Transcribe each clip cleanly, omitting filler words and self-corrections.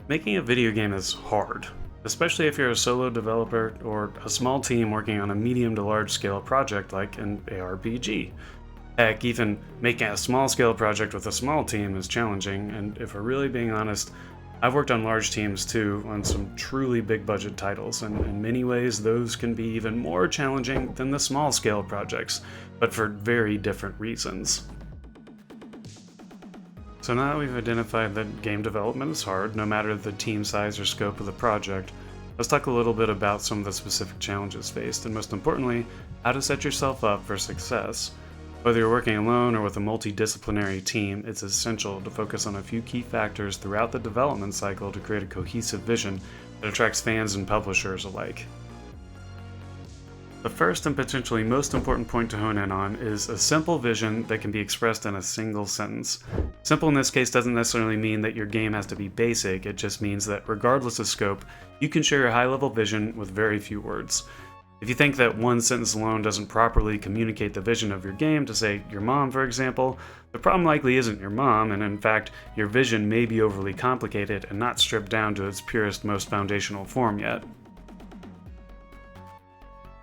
Making a video game is hard, especially if you're a solo developer or a small team working on a medium to large scale project like an ARPG. Heck, even making a small scale project with a small team is challenging, and if we're really being honest, I've worked on large teams too, on some truly big budget titles, and in many ways those can be even more challenging than the small scale projects, but for very different reasons. So now that we've identified that game development is hard, no matter the team size or scope of the project, let's talk a little bit about some of the specific challenges faced, and most importantly, how to set yourself up for success. Whether you're working alone or with a multidisciplinary team, it's essential to focus on a few key factors throughout the development cycle to create a cohesive vision that attracts fans and publishers alike. The first and potentially most important point to hone in on is a simple vision that can be expressed in a single sentence. Simple in this case doesn't necessarily mean that your game has to be basic, it just means that regardless of scope, you can share your high-level vision with very few words. If you think that one sentence alone doesn't properly communicate the vision of your game to, say, your mom, for example, the problem likely isn't your mom, and in fact, your vision may be overly complicated and not stripped down to its purest, most foundational form yet.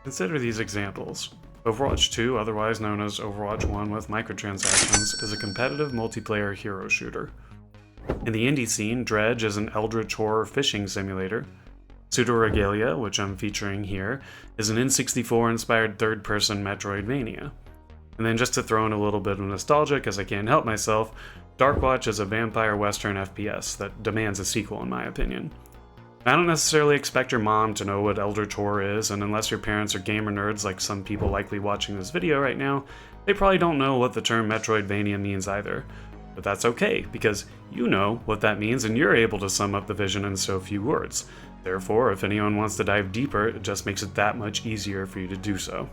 Consider these examples. Overwatch 2, otherwise known as Overwatch 1 with microtransactions, is a competitive multiplayer hero shooter. In the indie scene, Dredge is an eldritch horror fishing simulator. Pseudo-Regalia, which I'm featuring here, is an N64-inspired third-person Metroidvania. And then just to throw in a little bit of nostalgia, because I can't help myself, Darkwatch is a vampire western FPS that demands a sequel in my opinion. I don't necessarily expect your mom to know what eldritch horror is, and unless your parents are gamer nerds like some people likely watching this video right now, they probably don't know what the term Metroidvania means either. But that's okay, because you know what that means and you're able to sum up the vision in so few words. Therefore, if anyone wants to dive deeper, it just makes it that much easier for you to do so.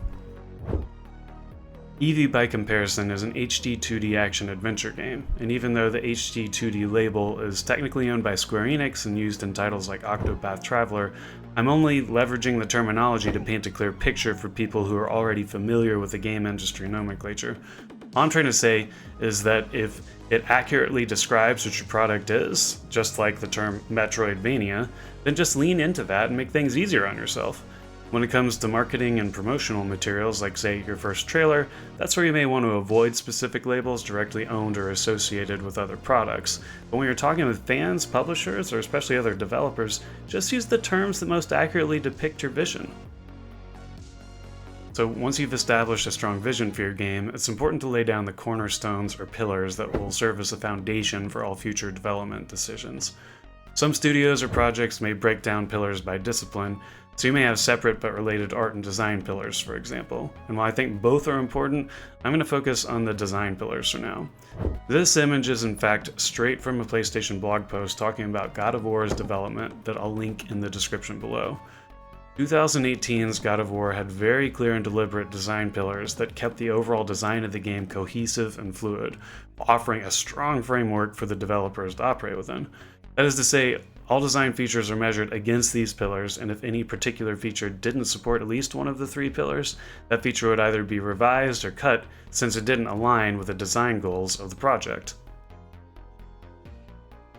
Eevee, by comparison, is an HD 2D action-adventure game, and even though the HD 2D label is technically owned by Square Enix and used in titles like Octopath Traveler, I'm only leveraging the terminology to paint a clear picture for people who are already familiar with the game industry nomenclature. All I'm trying to say is that if it accurately describes what your product is, just like the term Metroidvania, then just lean into that and make things easier on yourself. When it comes to marketing and promotional materials, like say your first trailer, that's where you may want to avoid specific labels directly owned or associated with other products. But when you're talking with fans, publishers, or especially other developers, just use the terms that most accurately depict your vision. So once you've established a strong vision for your game, it's important to lay down the cornerstones or pillars that will serve as a foundation for all future development decisions. Some studios or projects may break down pillars by discipline, so you may have separate but related art and design pillars, for example. And while I think both are important, I'm going to focus on the design pillars for now. This image is in fact straight from a PlayStation blog post talking about God of War's development that I'll link in the description below. 2018's God of War had very clear and deliberate design pillars that kept the overall design of the game cohesive and fluid, offering a strong framework for the developers to operate within. That is to say, all design features are measured against these pillars, and if any particular feature didn't support at least one of the three pillars, that feature would either be revised or cut since it didn't align with the design goals of the project.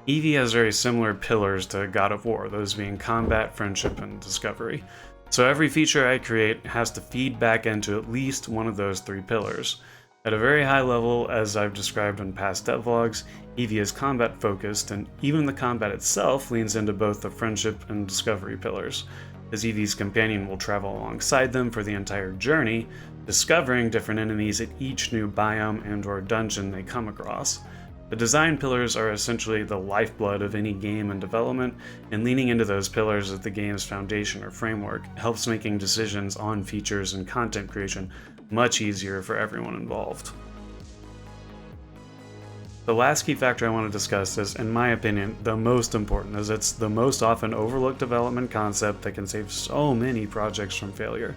Eevee has very similar pillars to God of War, those being combat, friendship, and discovery. So every feature I create has to feed back into at least one of those three pillars. At a very high level, as I've described in past devlogs, Eevee is combat focused, and even the combat itself leans into both the friendship and discovery pillars, as Eevee's companion will travel alongside them for the entire journey, discovering different enemies at each new biome and/or dungeon they come across. The design pillars are essentially the lifeblood of any game in development, and leaning into those pillars as the game's foundation or framework helps making decisions on features and content creation much easier for everyone involved. The last key factor I want to discuss is, in my opinion, the most important, as it's the most often overlooked development concept that can save so many projects from failure.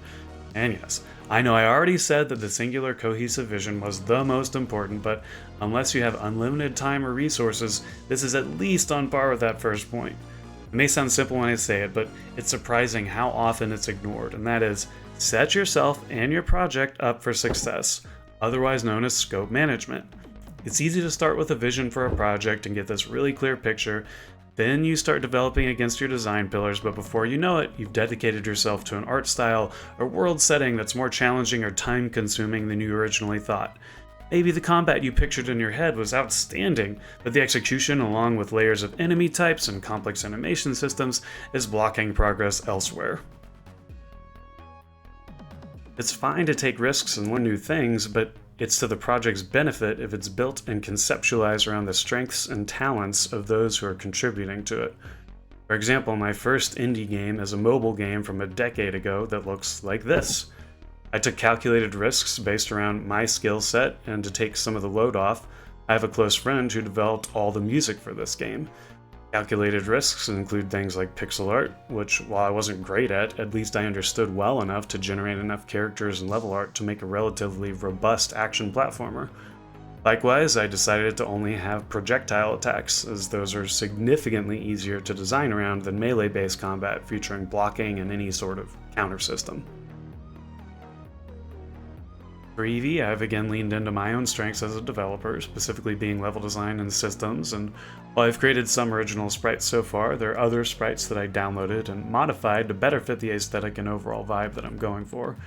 And yes, I know I already said that the singular cohesive vision was the most important, but unless you have unlimited time or resources, this is at least on par with that first point. It may sound simple when I say it, but it's surprising how often it's ignored, and that is, set yourself and your project up for success, otherwise known as scope management. It's easy to start with a vision for a project and get this really clear picture, Then you start developing against your design pillars, but before you know it, you've dedicated yourself to an art style or world setting that's more challenging or time-consuming than you originally thought. Maybe the combat you pictured in your head was outstanding, but the execution, along with layers of enemy types and complex animation systems, is blocking progress elsewhere. It's fine to take risks and learn new things, but it's to the project's benefit if it's built and conceptualized around the strengths and talents of those who are contributing to it. For example, my first indie game is a mobile game from a decade ago that looks like this. I took calculated risks based around my skill set, and to take some of the load off, I have a close friend who developed all the music for this game. Calculated risks include things like pixel art, which, while I wasn't great at least I understood well enough to generate enough characters and level art to make a relatively robust action platformer. Likewise, I decided to only have projectile attacks, as those are significantly easier to design around than melee-based combat featuring blocking and any sort of counter system. For Eevee, I've again leaned into my own strengths as a developer, specifically being level design and systems, and while I've created some original sprites so far, there are other sprites that I downloaded and modified to better fit the aesthetic and overall vibe that I'm going for.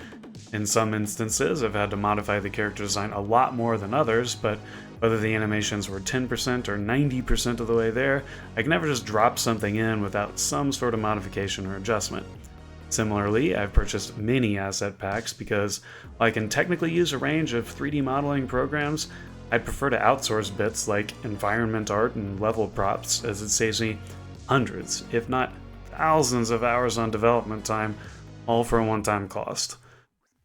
In some instances, I've had to modify the character design a lot more than others, but whether the animations were 10% or 90% of the way there, I can never just drop something in without some sort of modification or adjustment. Similarly, I've purchased many asset packs because, while I can technically use a range of 3D modeling programs, I'd prefer to outsource bits like environment art and level props, as it saves me hundreds, if not thousands of hours on development time, all for a one-time cost.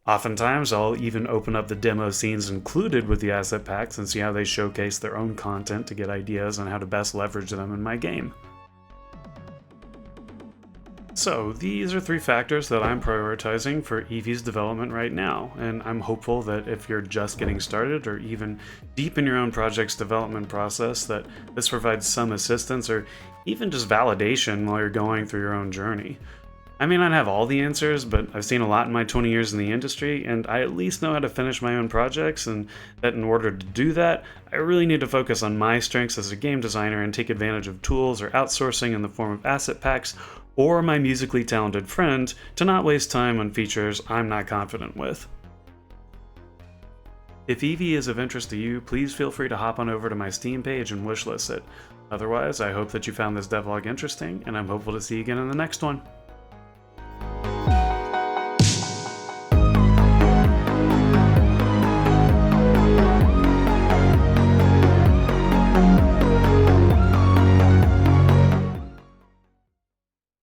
Oftentimes, I'll even open up the demo scenes included with the asset packs and see how they showcase their own content to get ideas on how to best leverage them in my game. So, these are 3 factors that I'm prioritizing for Eevee's development right now, and I'm hopeful that if you're just getting started or even deep in your own project's development process, that this provides some assistance or even just validation while you're going through your own journey. I may not have all the answers, but I've seen a lot in my 20 years in the industry, and I at least know how to finish my own projects, and that in order to do that, I really need to focus on my strengths as a game designer and take advantage of tools or outsourcing in the form of asset packs or my musically talented friend to not waste time on features I'm not confident with. If Eevee is of interest to you, please feel free to hop on over to my Steam page and wishlist it. Otherwise, I hope that you found this devlog interesting, and I'm hopeful to see you again in the next one.